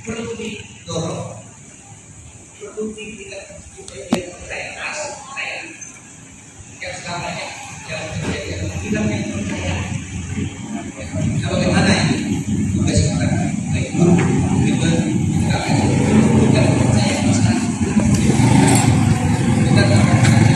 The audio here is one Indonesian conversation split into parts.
perlu didorong, perlu diberikan supaya dia realitas yang selama ini yang terjadi tidak yang percaya. Nah, bagaimana ini? Tugas kita, baik Pak, kita akan percaya masalah. Kita akan percaya.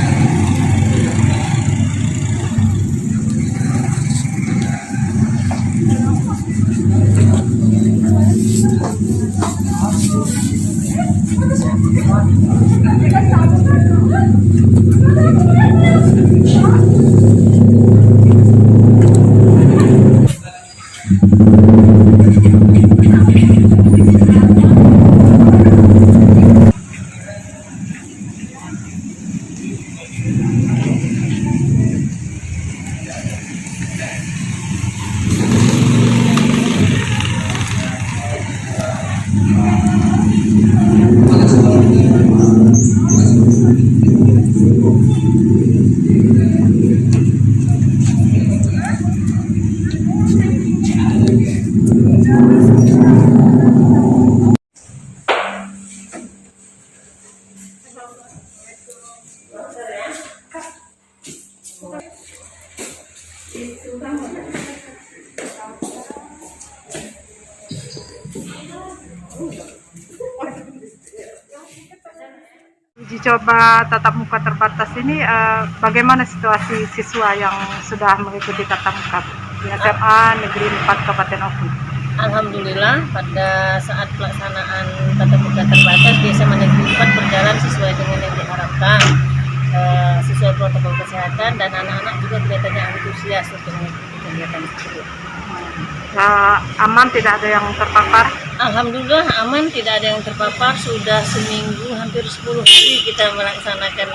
Uji coba tatap muka terbatas ini bagaimana situasi siswa yang sudah mengikuti tatap muka di SMA Negeri 4 Kabupaten Oku? Alhamdulillah pada saat pelaksanaan tatap muka terbatas di SMA Negeri 4 berjalan sesuai dengan yang diharapkan, sesuai protokol kesehatan, dan anak-anak juga kelihatannya antusias untuk mengikuti kegiatan tersebut. Aman, tidak ada yang terpapar? Alhamdulillah aman, tidak ada yang terpapar. Sudah seminggu, hampir 10 hari kita melaksanakan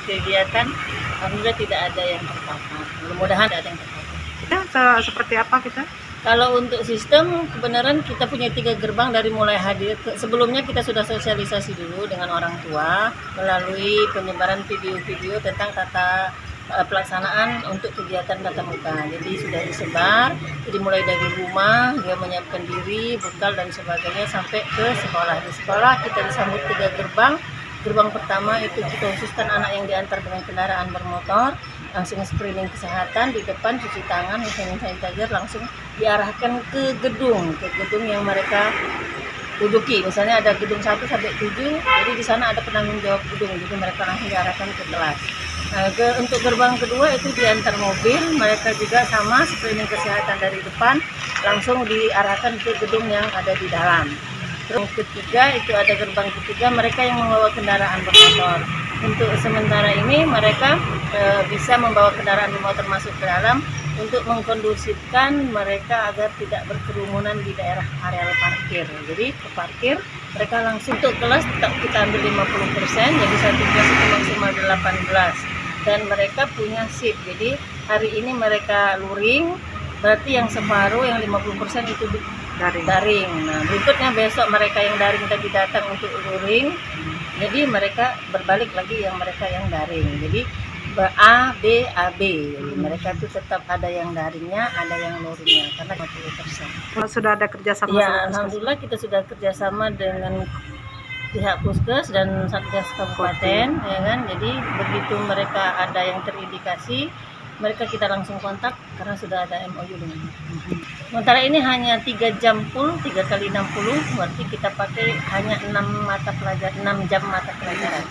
kegiatan. Alhamdulillah tidak ada yang terpapar. Mudah-mudahan tidak ada yang terpapar. Seperti apa kita? Kalau untuk sistem, kebenaran kita punya 3 gerbang dari mulai hadir. Sebelumnya kita sudah sosialisasi dulu dengan orang tua melalui penyebaran video-video tentang tata pelaksanaan untuk kegiatan tatap muka. Jadi sudah disebar, jadi mulai dari rumah dia menyiapkan diri, bekal dan sebagainya sampai ke sekolah. Di sekolah kita disambut 3 gerbang. Gerbang pertama itu kita khususkan anak yang diantar dengan kendaraan bermotor, langsung screening kesehatan di depan, cuci tangan, hand sanitizer, langsung diarahkan ke gedung yang mereka duduki. Misalnya ada gedung 1 sampai 7, jadi di sana ada penanggung jawab gedung, jadi mereka langsung diarahkan ke kelas. Nah, untuk gerbang kedua itu diantar mobil, mereka juga sama screening kesehatan dari depan, langsung diarahkan ke gedung yang ada di dalam. Terus ketiga itu ada gerbang ketiga, mereka yang membawa kendaraan bermotor. Untuk sementara ini mereka bisa membawa kendaraan bermotor masuk ke dalam untuk mengkondusifkan mereka agar tidak berkerumunan di daerah areal parkir. Jadi ke parkir mereka langsung untuk kelas tetap kita ambil 50%, jadi satu kelas itu maksimal 18. Dan mereka punya shift, jadi hari ini mereka luring, berarti yang separuh, yang 50% itu daring. Nah, berikutnya besok mereka yang daring tadi datang untuk luring, jadi mereka berbalik lagi yang mereka yang daring. Jadi A, B, AB, jadi mereka itu tetap ada yang daringnya, ada yang luringnya, karena 50%. Sudah ada kerjasama? Ya, alhamdulillah kita sudah kerjasama dengan pihak Puskes dan Satgas Kabupaten, ya kan. Jadi begitu mereka ada yang terindikasi, mereka kita langsung kontak karena sudah ada MOU dengan. Sementara ini hanya 3 jam full, 3 kali 60, berarti kita pakai hanya 6 jam mata pelajaran.